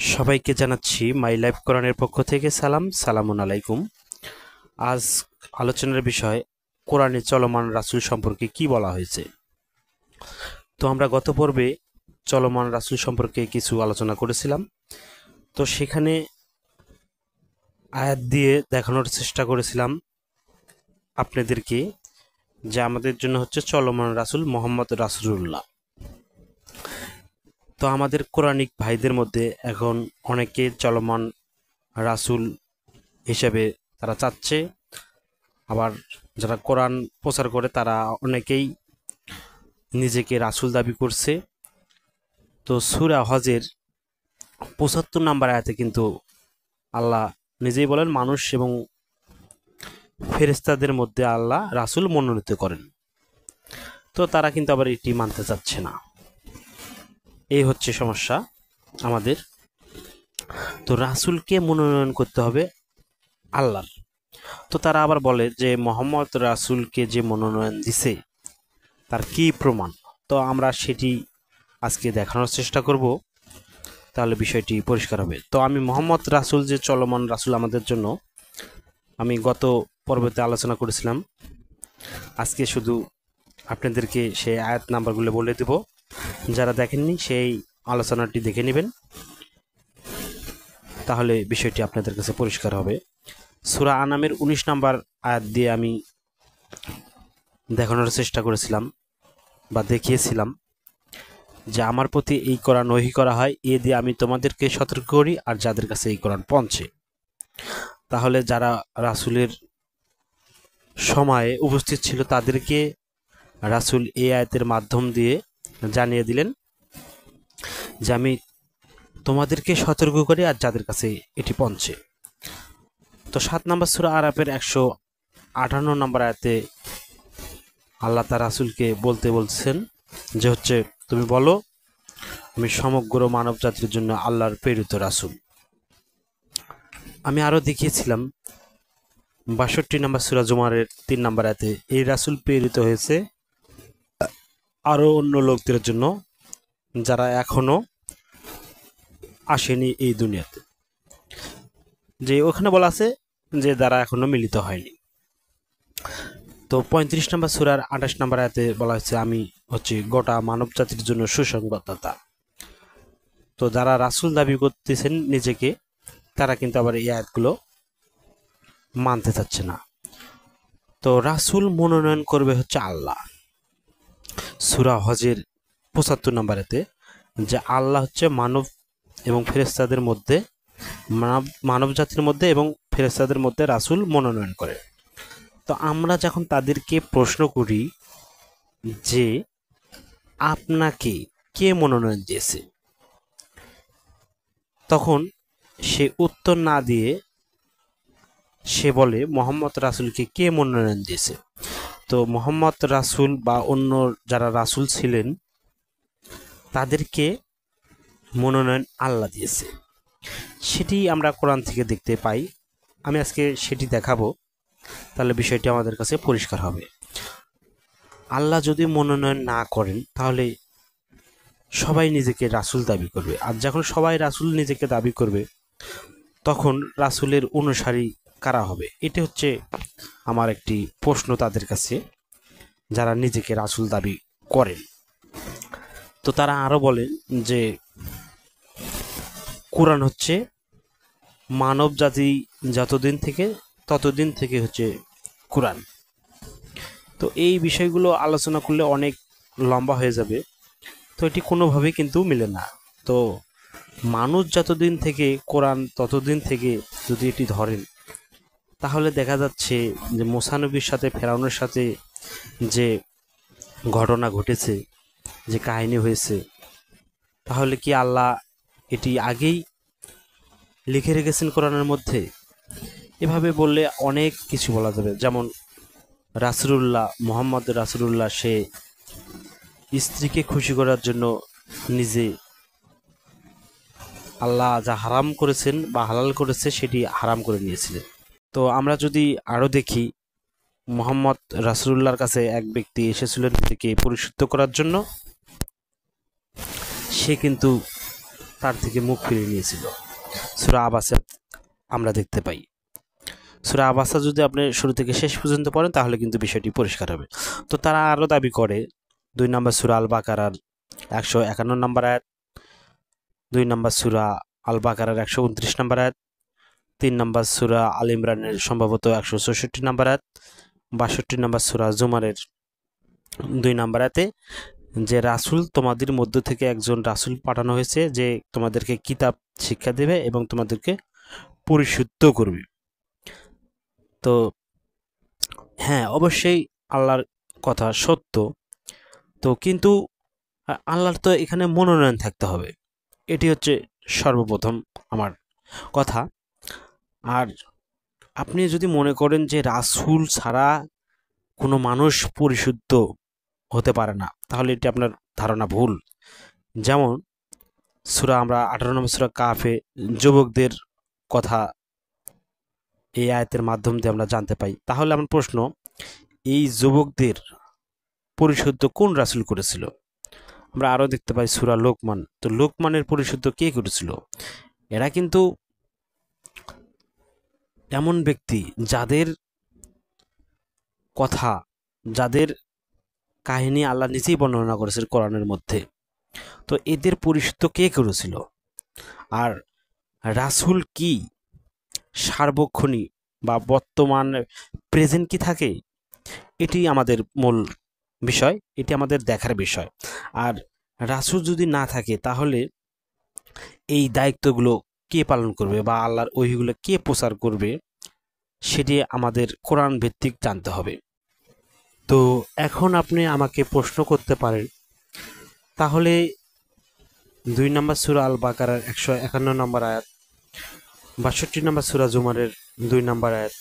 সবাইকে জানাচ্ছি my life কোরআনের পক্ষ থেকে সালামুন আলাইকুম। আজ আলোচনার বিষয় কোরআনে চলমান রাসূল সম্পর্কে কি বলা হয়েছে। তো আমরা গত পর্বে চলমান রাসূল সম্পর্কে কিছু আলোচনা করেছিলাম। তো সেখানে আয়াত দিয়ে দেখানোর চেষ্টা করেছিলাম আপনাদেরকে যে আমাদের জন্য হচ্ছে চলমান রাসূল মোহাম্মদ রাসূলুল্লাহ। তো আমাদের কোরআনিক ভাইদের মধ্যে এখন অনেকে চলমান রাসূল হিসেবে তারা চাচ্ছে, আবার যারা কোরআন প্রচার করে তারা অনেকেই নিজেকে রাসূল দাবি করছে। তো সূরা হজের ৭৫ নম্বর আয়াতে কিন্তু আল্লাহ নিজেই বলেন মানুষ এবং ফেরেশতাদের মধ্যে আল্লাহ রাসূল মনোনীত করেন। তো তারা কিন্তু আবার এটি মানতে চাচ্ছে না, এই হচ্ছে সমস্যা আমাদের। তো রাসূলকে মনোনয়ন করতে হবে আল্লাহর। তো তারা আবার বলে যে মোহাম্মদ রাসূলকে যে মনোনয়ন দিছে তার কি প্রমাণ। তো আমরা সেটি আজকে দেখানোর চেষ্টা করব, তাহলে বিষয়টি পরিষ্কার হবে। তো আমি মোহাম্মদ রাসূল যে চলমান রাসূল আমাদের জন্য, আমি গত পর্বতে আলোচনা করেছিলাম। আজকে শুধু আপনাদেরকে সেই আয়াত নাম্বারগুলো বলে দেব, যারা দেখেননি সেই আলোচনাটি দেখে নেবেন, তাহলে বিষয়টি আপনাদের কাছে পরিষ্কার হবে। সূরা আনামের 19 নম্বর আয়াত দিয়ে আমি দেখানোর চেষ্টা করেছিলাম বা দেখিয়েছিলাম যে আমার প্রতি এই কোরআন ওহী করা হয়, এ দিয়ে আমি তোমাদেরকে সতর্ক করি আর যাদের কাছে এই কোরআন পৌঁছে। তাহলে যারা রাসূলের সময়ে উপস্থিত ছিল তাদেরকে রাসূল এই আয়াতের মাধ্যম দিয়ে জানিয়ে দিলেন যে আমি তোমাদেরকে সতর্ক করি আর যাদের কাছে এটি পৌঁছে। তো 7 নম্বর সূরা আরাফের 158 নম্বর আয়াতে আল্লাহ তার রাসূলকে বলছেন যে হচ্ছে তুমি বলো আমি সমগ্র মানব জাতির জন্য আল্লাহর প্রেরিত রাসূল। আমি আরও দেখিয়েছিলাম 62 নম্বর সূরা জুমারের 3 নম্বর আয়াতে এই রাসূল প্রেরিত হয়েছে আরও অন্য লোকদের জন্য যারা এখনো আসেনি এই দুনিয়াতে, যে ওখানে বলা আছে যে যারা এখনো মিলিত হয়নি। তো 35 নম্বর সূরার 28 নম্বর আয়াতে বলা হয়েছে আমি হচ্ছে গোটা মানব জাতির জন্য সুসংবাদদাতা। তো যারা রাসূল দাবি করতেছেন নিজেকে, তারা কিন্তু আবার এই আয়াতগুলো মানতে চাচ্ছে না। তো রাসূল মনোনয়ন করবে হচ্ছে আল্লাহ। সূরা হজের ৭৫ নম্বরেতে যে আল্লাহ হচ্ছে মানব এবং ফেরেশতাদের মধ্যে মানব জাতির মধ্যে এবং ফেরেশতাদের মধ্যে রাসূল মনোনয়ন করে। তো আমরা যখন তাদেরকে প্রশ্ন করি যে আপনাকে কে মনোনয়ন দিয়েছে, তখন সে উত্তর না দিয়ে সে বলে মোহাম্মদ রাসূলকে কে মনোনয়ন দিয়েছে। তো মোহাম্মদ রাসূল বা অন্য যারা রাসূল ছিলেন তাদেরকে মনোনয়ন আল্লাহ দিয়েছে, সেটি আমরা কোরআন থেকে দেখতে পাই। আমি আজকে সেটি দেখাবো, তাহলে বিষয়টি আমাদের কাছে পরিষ্কার হবে। আল্লাহ যদি মনোনয়ন না করেন তাহলে সবাই নিজেকে রাসূল দাবি করবে, আর যখন সবাই রাসূল নিজেকে দাবি করবে তখন রাসূলের অনুসারী কারা হবে? এটি হচ্ছে আমার একটি প্রশ্ন তাদের কাছে, যারা নিজেকে রাসূল দাবি করেন। তো তারা আরও বলেন যে কোরআন হচ্ছে মানব জাতি যতদিন থেকে ততদিন থেকে হচ্ছে কোরআন। তো এই বিষয়গুলো আলোচনা করলে অনেক লম্বা হয়ে যাবে, তো এটি কোনোভাবেই কিন্তু মিলে না। তো মানুষ যতদিন থেকে কোরআন ততদিন থেকে যদি এটি ধরেন, তাহলে দেখা যাচ্ছে যে মূসা নবীর সাথে ফেরাউনের সাথে যে ঘটনা ঘটেছে, যে কাহিনী হয়েছে, তাহলে কি আল্লাহ এটি আগেই লিখে রেখেছেন কোরআনের মধ্যে? এভাবে বললে অনেক কিছু বলা যাবে। যেমন রাসূলুল্লাহ মোহাম্মদ রাসূলুল্লাহ সে স্ত্রীকে খুশি করার জন্য নিজে আল্লাহ যা হারাম করেছেন বা হালাল করেছে সেটি হারাম করে নিয়েছিলেন। তো আমরা যদি আরও দেখি, মোহাম্মদ রাসূলুল্লাহর কাছে এক ব্যক্তি এসেছিলেন নিজেকে পরিশুদ্ধ করার জন্য। সে কিন্তু তার থেকে মুখ ফিরিয়ে নিয়েছিল। সূরা আবাসে আমরা দেখতে পাই। সূরা আবাসা যদি আপনি শুরু থেকে শেষ পর্যন্ত পড়েন তাহলে কিন্তু বিষয়টি পরিষ্কার হবে। তো তারা আরও দাবি করে 2 নম্বর সূরা আল বাকারার 151 নম্বর আয়াত, 2 নম্বর সূরা আল বাকারার 129 নম্বর আয়াত, 3 নম্বর সূরা আল ইমরানের সম্ভবত 164 নম্বর আয়াত, 62 নম্বর সূরা জুমারের 2 নম্বর আয়াতে যে রাসূল তোমাদের মধ্য থেকে একজন রাসূল পাঠানো হয়েছে যে তোমাদেরকে কিতাব শিক্ষা দেবে এবং তোমাদেরকে পরিশুদ্ধ করবে। তো হ্যাঁ, অবশ্যই আল্লাহর কথা সত্য। তো কিন্তু আল্লাহর তো এখানে মনোনয়ন থাকতে হবে, এটি হচ্ছে সর্বপ্রথম আমার কথা। আর আপনি যদি মনে করেন যে রাসূল ছাড়া কোনো মানুষ পরিশুদ্ধ হতে পারে না, তাহলে এটি আপনার ধারণা ভুল। যেমন আমরা 18 নম্বর সূরা কাফে যুবকদের কথা এই আয়াতের মাধ্যম দিয়ে আমরা জানতে পাই। তাহলে আমার প্রশ্ন, এই যুবকদের পরিশুদ্ধ কোন রাসূল করেছিল? আমরা আরও দেখতে পাই সূরা লোকমান। তো লোকমানের পরিশুদ্ধ কে করেছিল? এরা কিন্তু এমন ব্যক্তি যাদের কথা, যাদের কাহিনী আল্লাহ নিজেই বর্ণনা করেছেন কোরআনের মধ্যে। তো এদের পরিশুদ্ধ কে করেছিল? আর রাসূল কি সার্বক্ষণিক বা বর্তমান প্রেজেন্ট কি থাকে? এটি আমাদের মূল বিষয়, এটি আমাদের দেখার বিষয়। আর রাসূল যদি না থাকে তাহলে এই দায়িত্বগুলো কে পালন করবে বা আল্লাহর ওহীগুলো কে প্রচার করবে, সেটি আমাদের কোরআন ভিত্তিক জানতে হবে। তো এখন আপনি আমাকে প্রশ্ন করতে পারেন, তাহলে 2 নম্বর সূরা আল বাকারার 151 নম্বর আয়াত, 62 নম্বর সূরা জুমারের 2 নম্বর আয়াত,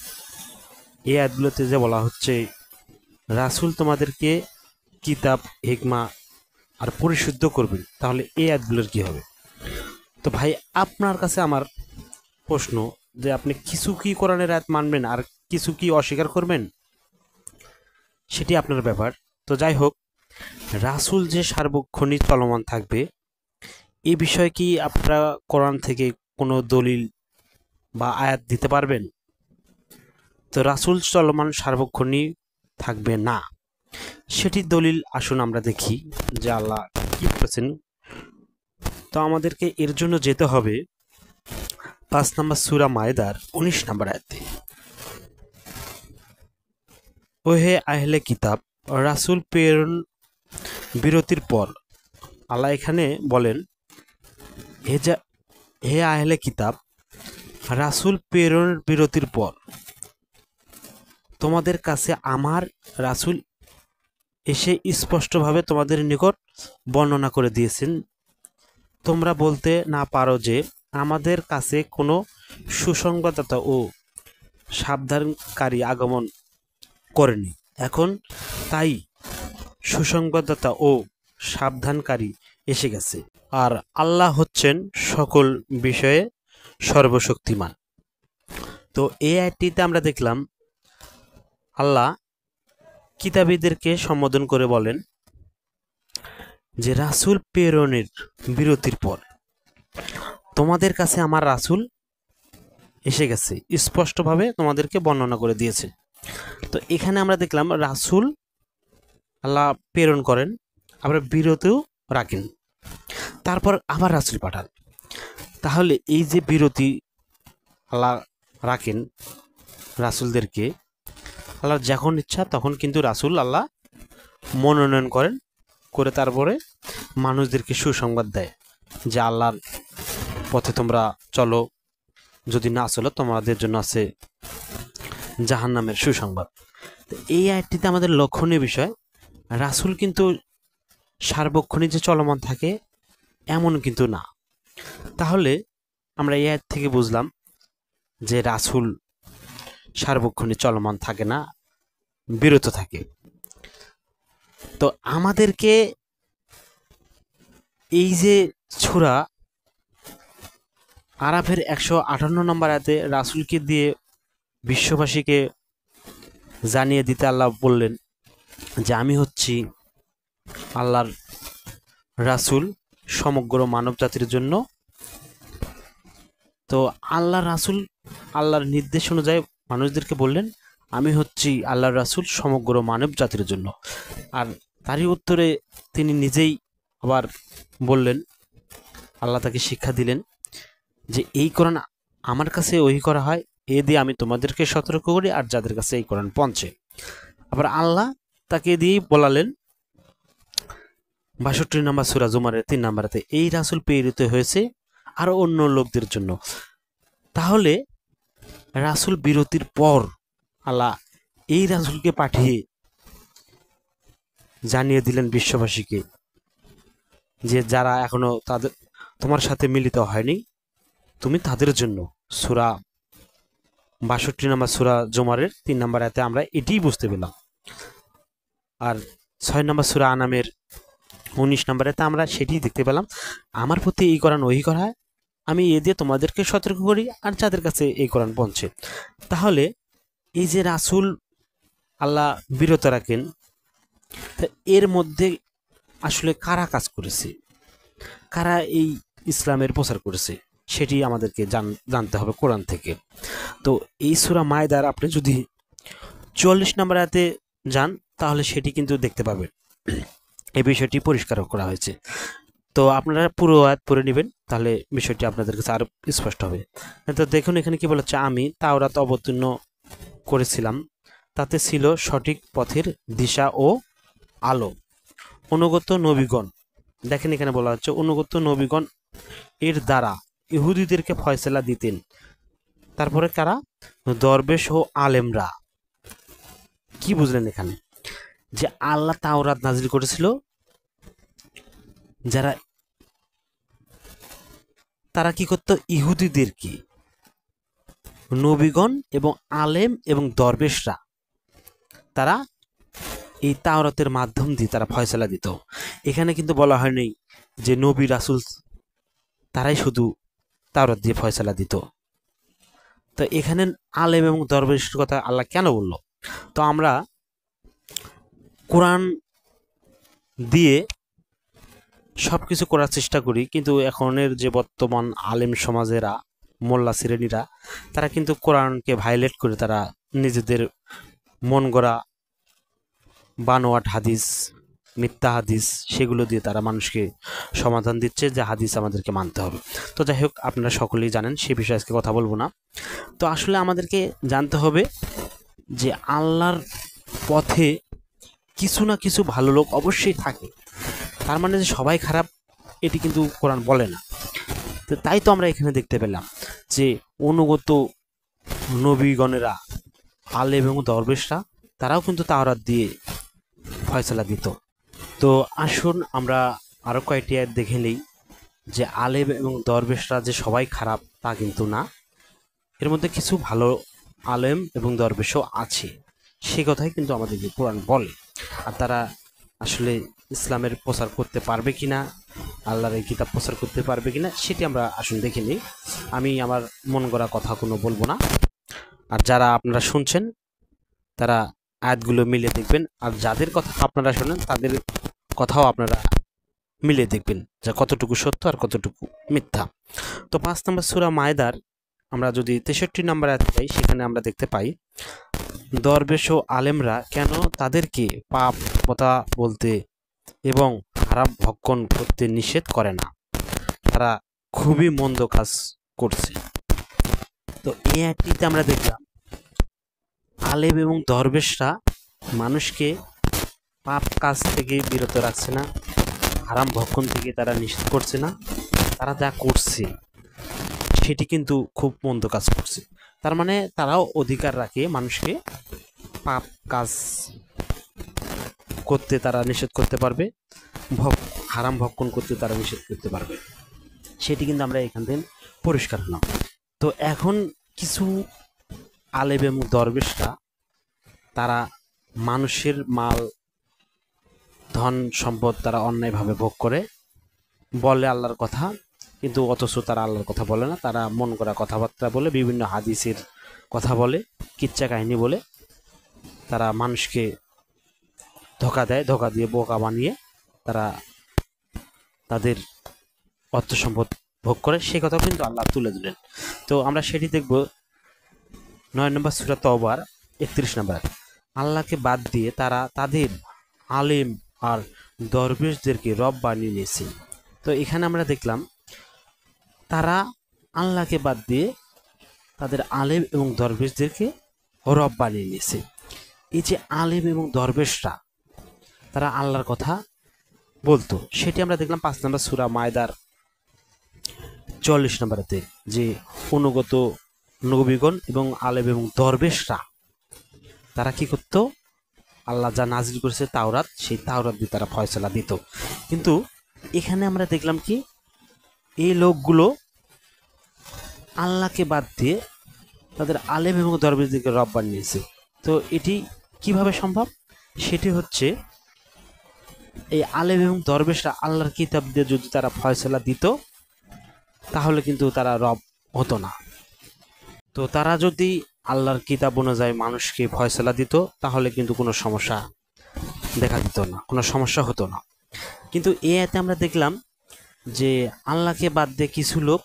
এই আয়াতগুলোতে যে বলা হচ্ছে রাসূল তোমাদেরকে কিতাব, হিকমা আর পরিশুদ্ধ করবেন, তাহলে এই আয়াতগুলোর কি হবে? তো ভাই, আপনার কাছে আমার প্রশ্ন যে আপনি কিছু কি কোরআনের আয়াত মানবেন আর কিছু কি অস্বীকার করবেন, সেটি আপনার ব্যাপার। তো যাই হোক, রাসূল যে সার্বক্ষণিক চলমান থাকবে এই বিষয়ে কি আপনারা কোরআন থেকে কোনো দলিল বা আয়াত দিতে পারবেন? তো রাসূল চলমান সার্বক্ষণিক থাকবে না, সেটির দলিল আসুন আমরা দেখি যে আল্লাহ কি বলেছেন। তো আমাদেরকে এর জন্য যেতে হবে 5 নম্বর সূরা মায়েদার 19 নম্বর আয়াতে। ও হে আহলে কিতাব, রাসূল প্রেরণ বিরতির পর আল্লাহ এখানে বলেন, হে আহলে কিতাব, রাসূল প্রেরণ বিরতির পর তোমাদের কাছে আমার রাসূল এসে স্পষ্টভাবে তোমাদের নিকট বর্ণনা করে দিয়েছেন। তোমরা বলতে না পারো যে আমাদের কাছে কোনো সুসংবাদদাতা ও সাবধানকারী আগমন করেনি। এখন তাই সুসংবাদদাতা ও সাবধানকারী এসে গেছে, আর আল্লাহ হচ্ছেন সকল বিষয়ে সর্বশক্তিমান। তো এই আয়াতটিতে আমরা দেখলাম আল্লাহ কিতাবীদেরকে সম্বোধন করে বলেন যে রাসূল প্রেরণের বিরতির পর তোমাদের কাছে আমার রাসূল এসে গেছে, স্পষ্টভাবে তোমাদেরকে বর্ণনা করে দিয়েছে। তো এখানে আমরা দেখলাম রাসূল আল্লাহ প্রেরণ করেন, আবার বিরতিও রাখেন, তারপর আবার রাসূল পাঠান। তাহলে এই যে বিরতি আল্লাহ রাখেন রাসূলদেরকে, আল্লাহ যখন ইচ্ছা তখন কিন্তু রাসূল আল্লাহ মনোনয়ন করেন, করে তারপরে মানুষদেরকে সুসংবাদ দেয় যে আল্লাহর পথে তোমরা চলো, যদি না চলো তোমাদের জন্য আছে জাহান্নামের সুসংবাদ। এই আয়াতটিতে আমাদের লক্ষণীয় বিষয়, রাসূল কিন্তু সার্বক্ষণিক যে চলমান থাকে এমন কিন্তু না। তাহলে আমরা এই আয়াত থেকে বুঝলাম যে রাসূল সার্বক্ষণিক চলমান থাকে না, বিরত থাকে। তো আমাদেরকে এই যে সূরা আরাফের 158 নম্বর আয়াতে রাসূলকে দিয়ে বিশ্ববাসীকে জানিয়ে দিতে আল্লাহ বললেন যে আমি হচ্ছি আল্লাহর রাসূল সমগ্র মানব জাতির জন্য তো আল্লাহ রাসূল আল্লাহর নির্দেশ অনুযায়ী মানুষদেরকে বললেন, আমি হচ্ছি আল্লাহর রাসূল সমগ্র মানব জাতির জন্য। আর তারই উত্তরে তিনি নিজেই আবার বললেন, আল্লাহ তাকে শিক্ষা দিলেন যে এই কোরআন আমার কাছে ওহী করা হয়, এ দিয়ে আমি তোমাদেরকে সতর্ক করি আর যাদের কাছে এই কোরআন পৌঁছে। আবার আল্লাহ তাকে দিয়েই বলালেন ৬২ নম্বর সূরা জুমারের ৩ নম্বরেতে, এই রাসূল প্রেরিত হয়েছে আরো অন্য লোকদের জন্য। তাহলে রাসূল বিরতির পর আল্লাহ এই রাসূলকে পাঠিয়ে জানিয়ে দিলেন বিশ্ববাসীকে যে যারা এখনো তোমার সাথে মিলিত হয়নি, তুমি তাদের জন্য। সূরা ৬২ নম্বর সূরা জুমারের ৩ নম্বর আয়াতে আমরা এটিই বুঝতে পেলাম। আর ৬ নম্বর সূরা আনামের ১৯ নম্বরে তা আমরা সেটিই দেখতে পেলাম, আমার প্রতি এই কোরআন ওহী করা হয়, আমি এ দিয়ে তোমাদেরকে সতর্ক করি আর যাদের কাছে এই কোরআন পৌঁছে। তাহলে এই যে রাসূল আল্লাহ বিরত রাখেন, তা এর মধ্যে আসলে কারা কাজ করেছে, কারা এই ইসলামের প্রচার করেছে, সেটি আমাদেরকে জানতে হবে কোরআন থেকে। তো এই সূরা মায়দার আপনি যদি ৪৪ নম্বর আয়াতে যান তাহলে সেটি কিন্তু দেখতে পাবেন, এই বিষয়টি পরিষ্কার করা হয়েছে। তো আপনারা পুরো আয়াত পড়ে নেবেন, তাহলে বিষয়টি আপনাদের কাছে আরো স্পষ্ট হবে। তো দেখুন এখানে কি বলেছে, আমি তাওরাত অবতীর্ণ করেছিলাম, তাতে ছিল সঠিক পথের দিশা ও আলো। অনুগত নবীগণ, দেখেন এখানে বলা হচ্ছে অনুগত নবীগণ এর দ্বারা ইহুদিদেরকে ফয়সালা দিতেন। তারপরে কারা? দরবেশ ও আলেমরা। কি বুঝলেন এখানে? যে আল্লাহ তাওরাত নাজিল করেছিল, যারা তারা কি করতো, ইহুদিদেরকে নবীগণ এবং আলেম এবং দরবেশরা তারা এই তাওরাতের মাধ্যম দিয়ে তারা ফয়সালা দিত। এখানে কিন্তু বলা হয়নি যে নবী রাসূল তারাই শুধু তাওরাত দিয়ে ফয়সালা দিত। তো এখানে আলেম এবং দরবেশের কথা আল্লাহ কেন বলল? তো আমরা কোরআন দিয়ে সব কিছু করার চেষ্টা করি, কিন্তু এখনের যে বর্তমান আলেম সমাজেরা, মোল্লা শ্রেণীরা, তারা কিন্তু কোরআনকে ভায়োলেট করে তারা নিজেদের মন গড়া বানোয়াট হাদিস, মিথ্যা হাদিস, সেগুলো দিয়ে তারা মানুষকে সমাধান দিচ্ছে যে হাদিস আমাদেরকে মানতে হবে। তো যাই হোক, আপনারা সকলেই জানেন, সে বিষয়ে আজকে কথা বলবো না। তো আসলে আমাদেরকে জানতে হবে যে আল্লাহর পথে কিছু না কিছু ভালো লোক অবশ্যই থাকে, তার মানে যে সবাই খারাপ এটি কিন্তু কোরআন বলে না। তো তাই তো আমরা এখানে দেখতে পেলাম যে অনুগত নবীগণেরা, আলেম এবং দরবেশরা, তারাও কিন্তু তাওরাত দিয়ে ফয়সালা দিত। তো আসুন আমরা আরও কয়েকটি আয়াত দেখে নিই যে আলেম এবং দরবেশরা যে সবাই খারাপ তা কিন্তু না, এর মধ্যে কিছু ভালো আলেম এবং দরবেশও আছে, সে কথাই কিন্তু আমাদেরকে কোরআন বলে। আর তারা আসলে ইসলামের প্রচার করতে পারবে কিনা, আল্লাহর এই কিতাব প্রচার করতে পারবে কিনা, সেটি আমরা আসুন দেখে নিই। আমি আমার মন গড়া কথা কোনো বলবো না। আর যারা আপনারা শুনছেন তারা আয়াতগুলো মিলে দেখবেন, আর যাদের কথা আপনারা শোনেন তাদের কথাও আপনারা মিলে দেখবেন যে কতটুকু সত্য আর কতটুকু মিথ্যা। তো ৫ নম্বর সূরা মায়দার আমরা যদি ৬৩ নম্বর আয়াতে যাই, সেখানে আমরা দেখতে পাই, দরবেশ ও আলেমরা কেন তাদেরকে পাপ কথা বলতে এবং হারাম ভক্ষণ করতে নিষেধ করে না, তারা খুবই মন্দ কাজ করছে। তো এই আয়াতটিতে আমরা দেখলাম আলেম এবং দরবেশরা মানুষকে পাপ কাজ থেকে বিরত রাখছে না, হারাম ভক্ষণ থেকে তারা নিষেধ করছে না, তারা যা করছে সেটি কিন্তু খুব মন্দ কাজ করছে। তার মানে তারাও অধিকার রাখে মানুষকে পাপ কাজ করতে তারা নিষেধ করতে পারবে, হারাম ভক্ষণ করতে তারা নিষেধ করতে পারবে, সেটি কিন্তু আমরা এখান থেকে পরিষ্কার হলাম। তো এখন কিছু আলেম এবং দরবেশরা তারা মানুষের মাল, ধন সম্পদ তারা অন্যায়ভাবে ভোগ করে, বলে আল্লাহর কথা, কিন্তু অথচ তারা আল্লাহর কথা বলে না, তারা মন করা কথাবার্তা বলে, বিভিন্ন হাদিসের কথা বলে, কিচ্ছা কাহিনী বলে তারা মানুষকে ধোঁকা দেয়, ধোঁকা দিয়ে বোকা বানিয়ে তারা তাদের অর্থ সম্পদ ভোগ করে, সেই কথাও কিন্তু আল্লাহ তুলে দিলেন। তো আমরা সেটি দেখব 9 নম্বর সূরা তওবার 31 নম্বর। আল্লাহকে বাদ দিয়ে তারা তাদের আলেম আর দরবেশদেরকে রব বানিয়ে নিয়েছে। তো এখানে আমরা দেখলাম তারা আল্লাহকে বাদ দিয়ে তাদের আলেম এবং দরবেশদেরকে রব বানিয়ে নিয়েছে। এই যে আলেম এবং দরবেশরা তারা আল্লাহর কথা বলতো, সেটি আমরা দেখলাম 5 নম্বর সূরা মায়দার 44 নম্বরেতে, যে অনুগত নবীগণ এবং আলেম এবং দরবেশরা তারা কি করত, আল্লাহ যা নাজিল করেছে তাওরাত, সেই তাওরাত দিয়ে তারা ফয়সালা দিত। কিন্তু এখানে আমরা দেখলাম কি এই লোকগুলো আল্লাহকে বাদ দিয়ে তাদের আলেম এবং দরবেশদেরকে রব বানিয়েছে। তো এটি কিভাবে সম্ভব? সেটি হচ্ছে এই আলেম এবং দরবেশরা আল্লাহর কিতাব দিয়ে যদি তারা ফয়সালা দিত তাহলে কিন্তু তারা রব হতো না। তো তারা যদি আল্লাহর কিতাব অনুযায়ী মানুষকে ফয়সালা দিত তাহলে কিন্তু কোনো সমস্যা দেখা দিত না, কোনো সমস্যা হতো না। কিন্তু এই আয়াতে আমরা দেখলাম যে আল্লাহকে বাদ দিয়ে কিছু লোক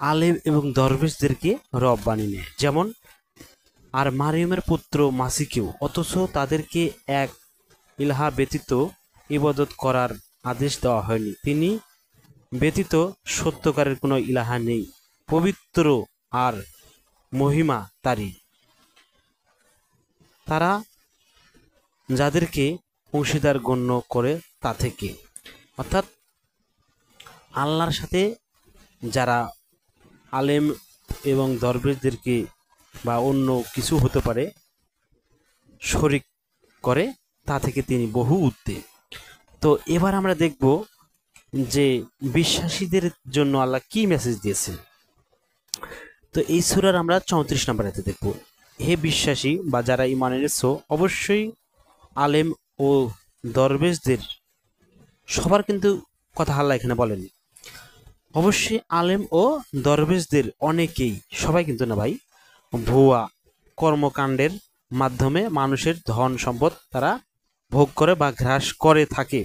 আলেম এবং দরবেশদেরকে রব বানিয়ে নেয়, যেমন আর মারিয়মের পুত্র মাসিকেও, অথচ তাদেরকে এক ইলাহা ব্যতীত ইবাদত করার আদেশ দেওয়া হয়নি। তিনি ব্যতীত সত্যকারের কোনো ইলাহা নেই, পবিত্র আর মহিমা তারই। তারা যাদেরকে অংশীদার গণ্য করে তা থেকে, অর্থাৎ আল্লাহর সাথে যারা আলেম এবং দরবেশদেরকে বা অন্য কিছু হতে পারে শরিক করে, তা থেকে তিনি বহু ঊর্ধ্বে। তো এবার আমরা দেখব যে বিশ্বাসীদের জন্য আল্লাহ কি মেসেজ দিয়েছেন। তো এই সূরার আমরা 34 নম্বর আয়াতে দেখব, হে বিশ্বাসী বা যারা ঈমান এনেছো, অবশ্যই আলেম ও দরবেশদের, সবার কিন্তু কথা আল্লাহ এখানে বলেনি, অবশ্যই আলেম ও দরবেশদের অনেকেই, সবাই কিন্তু না ভাই, ভুয়া কর্মকাণ্ডের মাধ্যমে মানুষের ধন সম্পদ তারা ভোগ করে বা গ্রাস করে থাকে,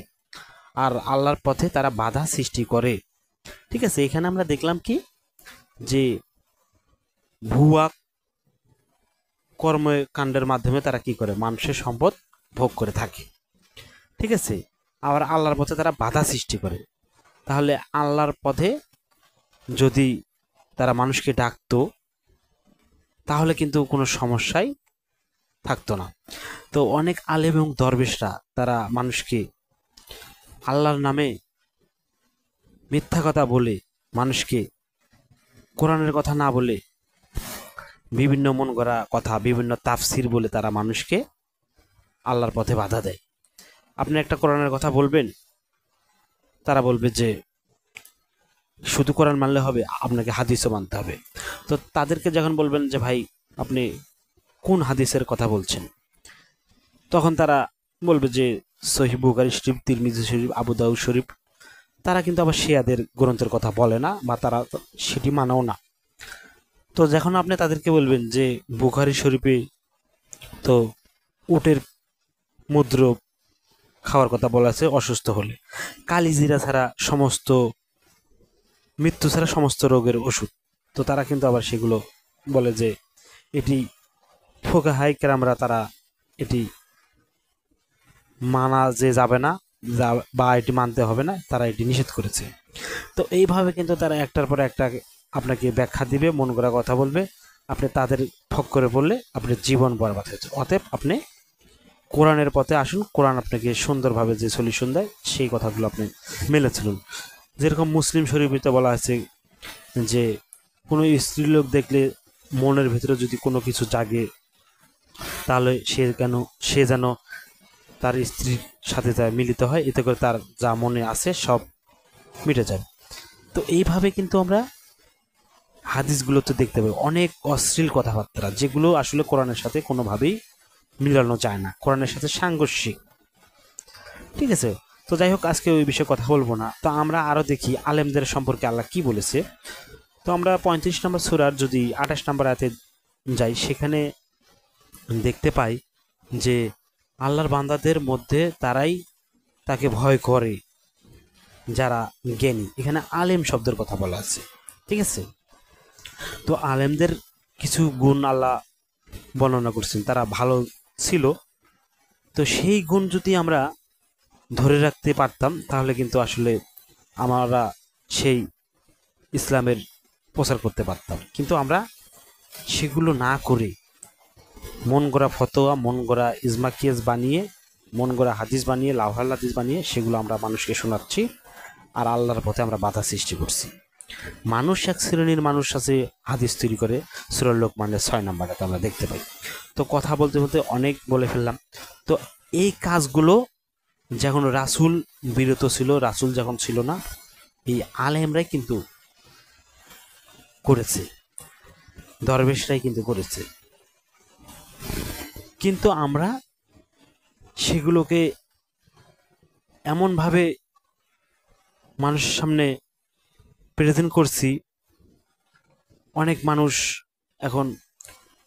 আর আল্লাহর পথে তারা বাধা সৃষ্টি করে। ঠিক আছে, এখানে আমরা দেখলাম কি যে ভুয়া কর্মকাণ্ডের মাধ্যমে তারা কি করে, মানুষের সম্পদ ভোগ করে থাকে। ঠিক আছে, আবার আল্লাহর পথে তারা বাধা সৃষ্টি করে। তাহলে আল্লাহর পথে যদি তারা মানুষকে ডাকতো তাহলে কিন্তু কোনো সমস্যাই থাকতো না। তো অনেক আলেম এবং দরবেশরা তারা মানুষকে আল্লাহর নামে মিথ্যা কথা বলে, মানুষকে কোরআনের কথা না বলে বিভিন্ন মন গড়া কথা, বিভিন্ন তাফসির বলে তারা মানুষকে আল্লাহর পথে বাধা দেয়। আপনি একটা কোরআনের কথা বলবেন, তারা বলবে যে শুধু কোরআন মানলে হবে, আপনাকে হাদিসও মানতে হবে। তো তাদেরকে যখন বলবেন যে ভাই আপনি কোন হাদিসের কথা বলছেন, তখন তারা বলবে যে সহিহ বুখারী শরীফ, তিরমিজি শরীফ, আবু দাউদ শরীফ। তারা কিন্তু আবার শিয়াদের গ্রন্থের কথা বলে না বা তারা সেটি মানেও না। তো যখন আপনি তাদেরকে বলবেন যে বুখারী শরীফে তো উটের মুদ্র খাওয়ার কথা বলা আছে অসুস্থ হলে, কালিজিরা ছাড়া সমস্ত মৃত্যু ছাড়া সমস্ত রোগের ওষুধ, তো তারা কিন্তু আবার সেগুলো বলে যে এটি ফুকাহাই কেরামরা তারা এটি মানা যে যাবে না বা এটি মানতে হবে না, তারা এটি নিষেধ করেছে। তো এইভাবে কিন্তু তারা একটার পর একটা আপনাকে ব্যাখ্যা দিবে, মন গড়া কথা বলবে, আপনি তাদের ফক করে বললে আপনার জীবন বরবাদ হয়েছে। অতএব আপনি কোরআনের পথে আসুন, কোরআন আপনাকে সুন্দরভাবে যে সলিউশন দেয় সেই কথাগুলো আপনি মেনে চলুন। যেরকম মুসলিম শরীফে বলা আছে যে কোনো স্ত্রীলোক দেখলে মনের ভিতরে যদি কোনো কিছু জাগে তাহলে সে যেন তার স্ত্রীর সাথে যা মিলিত হয়, এতে করে তার যা মনে আছে সব মিটে যায়। তো এইভাবে কিন্তু আমরা হাদিসগুলোতে দেখতে পাই অনেক অশ্লীল কথাবার্তা, যেগুলো আসলে কোরআনের সাথে কোনোভাবেই মিলানো যায় না, কোরআনের সাথে সাংঘর্ষিক। ঠিক আছে, তো যাই হোক আজকে ওই বিষয়ে কথা বলবো না। তো আমরা আরও দেখি আলেমদের সম্পর্কে আল্লাহ কি বলেছে। তো আমরা 35 নম্বর সূরার যদি 28 নম্বর আয়াতে যাই, সেখানে দেখতে পাই যে আল্লাহর বান্দাদের মধ্যে তারাই তাকে ভয় করে, যারা জ্ঞানী, এখানে আলেম শব্দের কথা বলা আছে, ঠিক আছে। তো আলেমদের কিছু গুণ আল্লাহ বর্ণনা করছেন, তারা ভালো ছিল। তো সেই গুণ যদি আমরা ধরে রাখতে পারতাম তাহলে কিন্তু আসলে আমরা সেই ইসলামের প্রচার করতে পারতাম, কিন্তু আমরা সেগুলো না করে মন গড়া ফতোয়া, মন গড়া ইজমা কিয়াস বানিয়ে, মন গড়া হাদিস বানিয়ে, লাউহাল হাদিস বানিয়ে সেগুলো আমরা মানুষকে শোনাচ্ছি, আর আল্লাহর পথে আমরা বাধা সৃষ্টি করছি। মানুষ এক শ্রেণীর মানুষ আছে হাদিস তৈরি করে, সূরা লোকমানের 6 নম্বরে আমরা দেখতে পাই। তো কথা বলতে বলতে অনেক বলে ফেললাম। তো এই কাজগুলো যখন রাসূল বিরত ছিল, রাসূল যখন ছিল না, এই আলেমরাই কিন্তু করেছে, দরবেশরাই কিন্তু করেছে। কিন্তু আমরা সেগুলোকে এমনভাবে মানুষের সামনে প্রেজেন্ট করছি, অনেক মানুষ এখন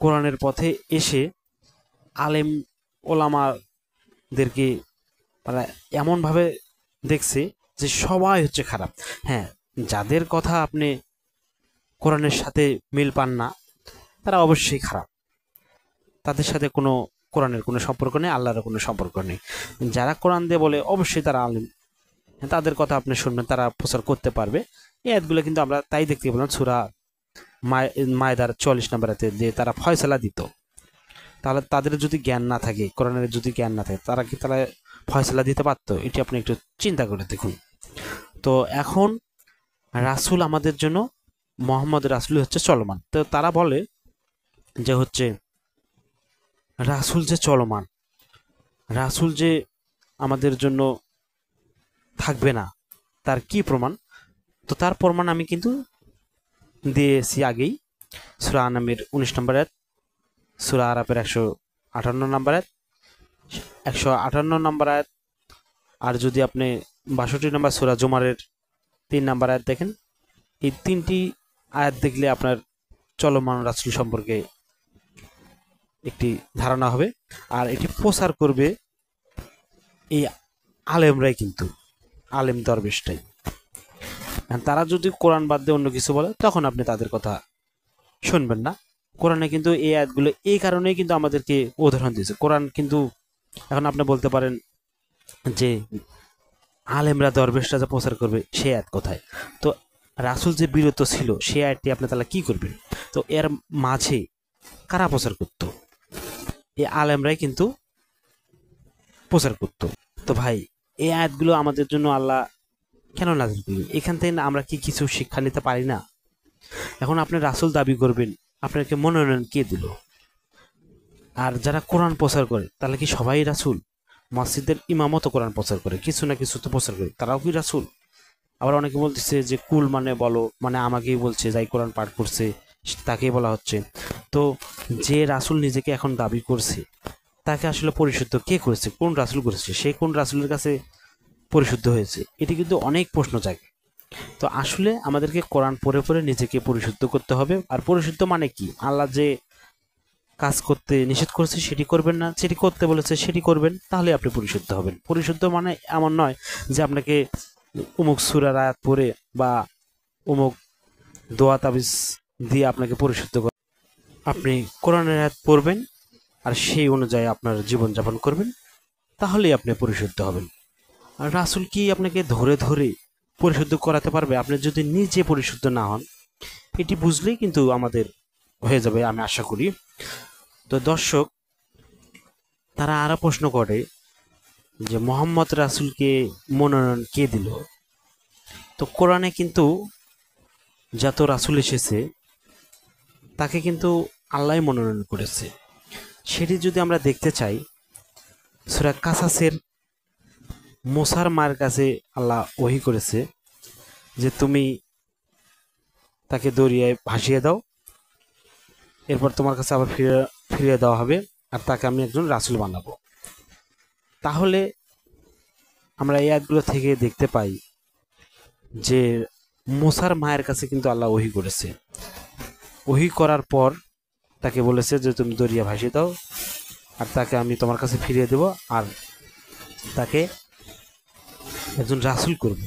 কোরআনের পথে এসে আলেম ওলামাদেরকে মানে এমনভাবে দেখছে যে সবাই হচ্ছে খারাপ। হ্যাঁ, যাদের কথা আপনি কোরআনের সাথে মিল পান না তারা অবশ্যই খারাপ, তাদের সাথে কোনো কোরআনের কোনো সম্পর্ক নেই, আল্লাহর কোনো সম্পর্ক নেই। যারা কোরআন দিয়ে বলে অবশ্যই তারা আলেম, তাদের কথা আপনি শুনবেন, তারা প্রচার করতে পারবে। এই আয়াতগুলো কিন্তু আমরা তাই দেখতে পেলাম সূরা মায়দার 44 নম্বরেতে, যে তারা ফয়সালা দিত। তাহলে তাদের যদি জ্ঞান না থাকে, কোরআনের যদি জ্ঞান না থাকে, তারা কি তারা ফয়সালা দিতে পারতো? এটি আপনি একটু চিন্তা করে দেখুন। তো এখন রাসূল আমাদের জন্য, মোহাম্মদ রাসূল হচ্ছে চলমান। তো তারা বলে যে হচ্ছে রাসূল যে চলমান, রাসূল যে আমাদের জন্য থাকবে না, তার কি প্রমাণ? তো তার প্রমাণ আমি কিন্তু দিয়েছি আগেই। সূরা আনামের 19 নম্বর আয়াত, সূরা আরাফের 158 নম্বর আয়াত, 158 নম্বর আয়াত, আর যদি আপনি 62 নম্বর সূরা জুমারের 3 নম্বর আয়াত দেখেন, এই 3টি আয়াত দেখলে আপনার চলমান রাসূল সম্পর্কে একটি ধারণা হবে। আর এটি প্রচার করবে এই আলেমরাই, কিন্তু আলেম দরবেশটাই। তারা যদি কোরআন বাদ দিয়ে অন্য কিছু বলে তখন আপনি তাদের কথা শুনবেন না। কোরআনে কিন্তু এই আয়াতগুলো এই কারণেই কিন্তু আমাদেরকে উদাহরণ দিয়েছে। কোরআন কিন্তু এখন আপনি বলতে পারেন যে আলেমরা দরবেশরা যে প্রচার করবে সেই আয়াত কোথায়? তো রাসূল যে বিরত ছিল সেই আয়াতটি আপনি তাহলে কি করবেন? তো এর মাঝে কারা প্রচার করত? এই আলেমরাই কিন্তু প্রচার করত। তো ভাই, এই আয়াতগুলো আমাদের জন্য আল্লাহ কেন নাযিল করলেন? এখান থেকে আমরা কি কিছু শিক্ষা নিতে পারি না? এখন আপনি রাসূল দাবি করবেন, আপনাকে মনোনয়ন কে দিল? আর যারা কোরআন প্রচার করে তাহলে কি সবাই রাসূল? মসজিদের ইমামও কোরআন প্রচার করে, কিছু না কিছু তো প্রচার করে, তারাও কি রাসূল? আবার অনেকে বলতেছে যে কুল মানে বলো, মানে আমাকেই বলছে, যাই কোরআন পাঠ করছে তাকেই বলা হচ্ছে। তো যে রাসূল নিজেকে এখন দাবি করছে তাকে আসলে পরিশুদ্ধ কে করেছে? কোন রাসূল করেছে? সে কোন রাসূলের কাছে পরিশুদ্ধ হয়েছে? এটি কিন্তু অনেক প্রশ্ন জাগে। তো আসলে আমাদেরকে কোরআন পড়ে পড়ে নিজেকে পরিশুদ্ধ করতে হবে। আর পরিশুদ্ধ মানে কি? আল্লাহ যে কাজ করতে নিষেধ করেছে সেটি করবেন না, সেটি করতে বলেছে সেটি করবেন, তাহলে আপনি পরিশুদ্ধ হবেন। পরিশুদ্ধ মানে এমন নয় যে আপনাকে অমুক সূরার আয়াত পড়ে বা অমুক দোয়া তাবিজ দিয়ে আপনাকে পরিশুদ্ধ করে। আপনি কোরআনের আয়াত পড়বেন আর সেই অনুযায়ী আপনার জীবনযাপন করবেন, তাহলেই আপনি পরিশুদ্ধ হবেন। আর রাসূল কি আপনাকে ধরে ধরে পরিশুদ্ধ করাতে পারবে আপনি যদি নিজে পরিশুদ্ধ না হন? এটি বুঝলেই কিন্তু আমাদের হয়ে যাবে, আমি আশা করি। তো দর্শক, তারা আরো প্রশ্ন করে যে মোহাম্মদ রাসূলকে মনোনয়ন কে দিল? তো কোরআনে কিন্তু যত রাসূল এসেছে তাকে কিন্তু আল্লাহই মনোনয়ন করেছে। সেটি যদি আমরা দেখতে চাই, সূরা কাসাসের মুসার মায়ের কাছে আল্লাহ ওহী করেছে যে তুমি তাকে দরিয়ায় ভাসিয়ে দাও, এরপর তোমার কাছে আবার ফিরিয়ে দেওয়া হবে, আর তাকে আমি একজন রাসূল বানাবো। তাহলে আমরা এই আয়াতগুলো থেকে দেখতে পাই যে মুসার মায়ের কাছে কিন্তু আল্লাহ ওহী করেছে। ওহী করার পর তাকে বলেছে যে তুমি দরিয়া ভাসিয়ে দাও, আর তাকে আমি তোমার কাছে ফিরিয়ে দেব, আর তাকে একজন রাসূল করব।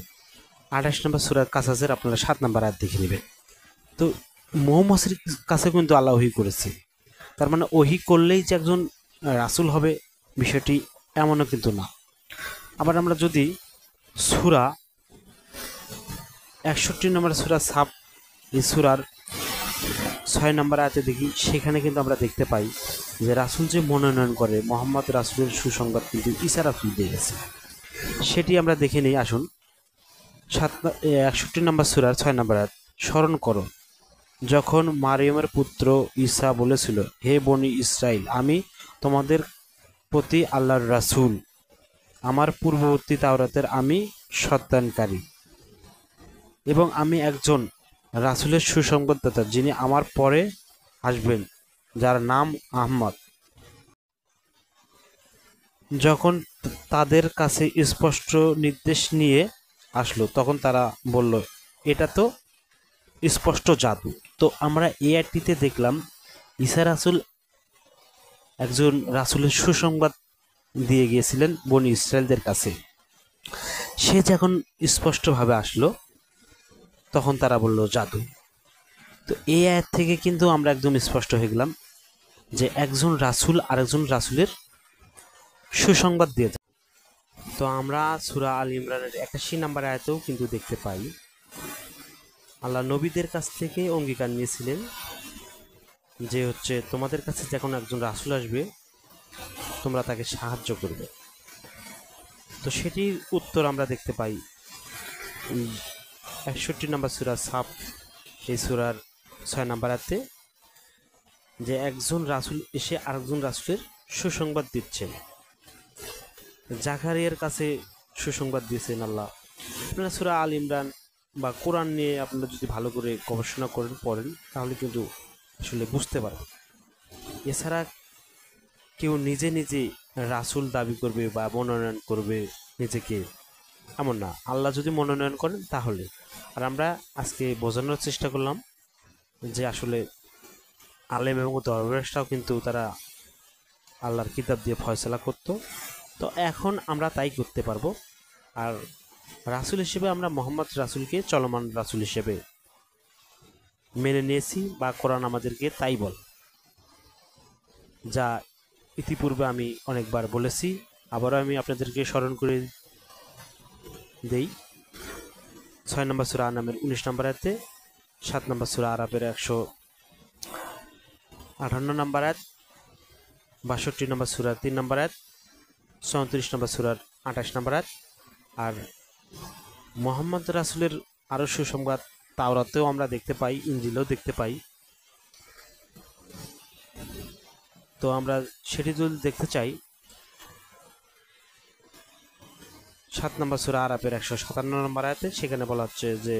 28 নম্বর সূরা কাসাসের আপনারা 7 নম্বর আয়াত দেখে নেবেন। তো মুহাম্মদের কাছে কিন্তু আল্লাহ ওহী করেছে, তার মানে ওহী করলেই যে একজন রাসূল হবে বিষয়টি এমনও কিন্তু না। আবার আমরা যদি সূরা 61 নম্বর সূরা সাফ, এই সূরার 6 নম্বর আয়াতে দেখি, সেখানে কিন্তু আমরা দেখতে পাই যে রাসূল যে মনোনয়ন করে মোহাম্মদ রাসূলের সুসংবাদ কিন্তু ঈসা রাসূল দিয়ে গেছে। সেটি আমরা দেখে নিই, আসুন। 61 নম্বর সূরার 6 নম্বর আয়াত, স্মরণ করো যখন মারিয়মের পুত্র ঈসা বলেছিল, হে বনি ইসরাইল, আমি তোমাদের প্রতি আল্লাহর রাসূল, আমার পূর্ববর্তী তাওরাতের আমি সত্যায়নকারী এবং আমি একজন রাসূলের সুসংবাদদাতা যিনি আমার পরে আসবেন, যার নাম আহমদ। যখন তাদের কাছে স্পষ্ট নির্দেশ নিয়ে আসলো তখন তারা বলল, এটা তো স্পষ্ট জাদু। তো আমরা এই আয়াতটিতে দেখলাম ঈসা রাসূল একজন রাসূলের সুসংবাদ দিয়ে গিয়েছিলেন বনি ইসরায়েলদের কাছে। সে যখন স্পষ্টভাবে আসলো তখন তারা বলল জাদু। তো এই আয়াত থেকে কিন্তু আমরা একদম স্পষ্ট হয়ে গেলাম যে একজন রাসূল আরেকজন রাসূলের সুসংবাদ দিয়ে থাকে। তো আমরা সূরা আল ইমরানের 81 নম্বর আয়াতেও কিন্তু দেখতে পাই আল্লাহ নবীদের কাছ থেকে অঙ্গীকার নিয়েছিলেন যে তোমাদের কাছে যখন একজন রাসূল আসবে তোমরা তাকে সাহায্য করবে। তো সেটির উত্তর আমরা দেখতে পাই 61 নম্বর সূরা সাফ, এই সূরার 6 নম্বর আয়াতে, যে একজন রাসূল এসে আরেকজন রাসূলের সুসংবাদ দিচ্ছেন। জাকারিয়ার কাছে সুসংবাদ দিয়েছেন আল্লাহ। আপনারা সূরা আল ইমরান বা কোরআন নিয়ে আপনারা যদি ভালো করে গবেষণা পড়েন তাহলে কিন্তু আসলে বুঝতে পারবেন। এছাড়া কেউ নিজে নিজে রাসূল দাবি করবে বা মনোনয়ন করবে নিজেকে, এমন না। আল্লাহ যদি মনোনয়ন করেন তাহলে। আর আমরা আজকে বোঝানোর চেষ্টা করলাম যে আসলে আলেম এবং দরবেশরাও কিন্তু তারা আল্লাহর কিতাব দিয়ে ফয়সালা করত। তো এখন আমরা তাই করতে পারবো। আর রাসূল হিসেবে আমরা মোহাম্মদ রাসূলকে চলমান রাসূল হিসেবে মেনে নিয়েছি, বা কোরআন আমাদেরকে তাই বল, যা ইতিপূর্বে আমি অনেকবার বলেছি। আবারও আমি আপনাদেরকে স্মরণ করে দেই, 6 নম্বর সূরা আনামের 19 নম্বর আয়াতে, 7 নম্বর সূরা আরাফের 158 নম্বর আয়াত, 62 নম্বর সূরার 3 নম্বর আয়াত, 34 নম্বর সূরার 28 নম্বর আয়াত। আর মোহাম্মদ রাসূলের আরও সুসংবাদ তাওরাতেও আমরা দেখতে পাই, ইনজিলেও দেখতে পাই। তো আমরা সেটি যদি দেখতে চাই, 7 নম্বর সূরা আরাফের 157 নম্বর আয়াতে সেখানে বলা হচ্ছে যে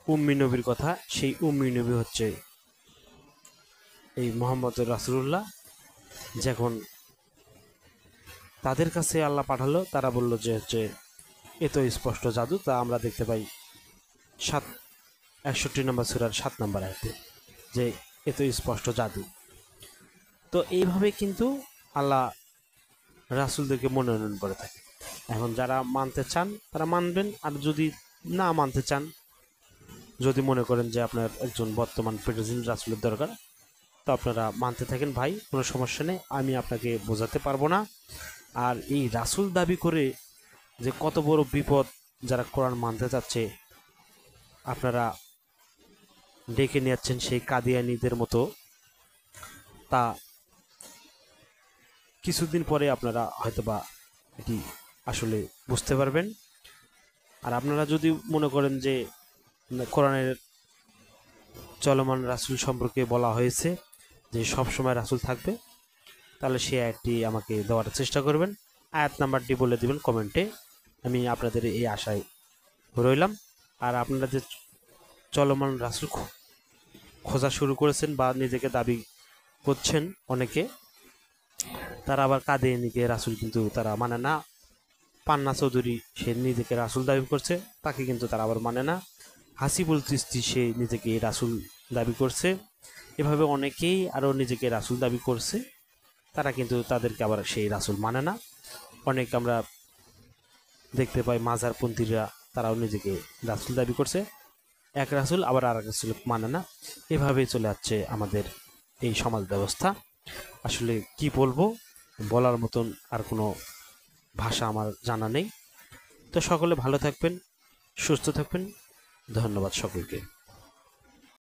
উম্মি নবীর কথা। সেই উম্মি নবী হচ্ছে এই মোহাম্মদ রাসূলুল্লাহ। যখন তাদের কাছে আল্লাহ পাঠালো তারা বলল যে এ তো স্পষ্ট জাদু। তা আমরা দেখতে পাই 61 নম্বর সূরার 7 নম্বর আয়াতে যে এ তো স্পষ্ট জাদু। তো এইভাবে কিন্তু আল্লাহ রাসূলদেরকে মনোনয়ন করে থাকে। এখন যারা মানতে চান তারা মানবেন, আর যদি না মানতে চান, যদি মনে করেন যে আপনার একজন বর্তমান প্রেসিডেন্ট রাসূলের দরকার, তো আপনারা মানতে থাকেন ভাই, কোনো সমস্যা নেই, আমি আপনাকে বোঝাতে পারবো না। আর এই রাসূল দাবি করে যে কত বড় বিপদ যারা কোরআন মানতে চাচ্ছে, আপনারা ডেকে নিয়ে যাচ্ছেন সেই কাদিয়ানীদের মতো। তা কিছুদিন পরে আপনারা হয়তোবা এটি আসলে বুঝতে পারবেন। আর আপনারা যদি মনে করেন যে কোরআনের চলমান রাসূল সম্পর্কে বলা হয়েছে যে সব সময় রাসূল থাকবে, তাহলে সেই আয়াতটি আমাকে দেওয়ার চেষ্টা করবেন, আয়াত নাম্বারটি বলে দিবেন কমেন্টে। আমি আপনাদের এই আশায় রইলাম। আর আপনারা যে চলমান রাসূল খোঁজা শুরু করেছেন বা নিজেকে দাবি করছেন অনেকে, তারা আবার কাদিয়ানীকে রাসূল কিন্তু তারা মানে না। পান্না চৌধুরী সে নিজেকে রাসূল দাবি করছে, তাকে কিন্তু তারা আবার মানে না। হাসিবুল চিশতি সে নিজেকে রাসূল দাবি করছে। এভাবে অনেকেই আরও নিজেকে রাসূল দাবি করছে, তারা কিন্তু তাদেরকে আবার সেই রাসূল মানে না। অনেক আমরা দেখতে পাই মাজারপন্থীরা তারাও নিজেকে রাসূল দাবি করছে। এক রাসূল আবার আর এক রাসূল মানে না, এভাবেই চলে যাচ্ছে আমাদের এই সমাজ ব্যবস্থা। আসলে কি বলবো, বলার মতন আর কোনো ভাষা আমার জানা নেই। তো সকলে ভালো থাকবেন, সুস্থ থাকবেন। ধন্যবাদ সকলকে।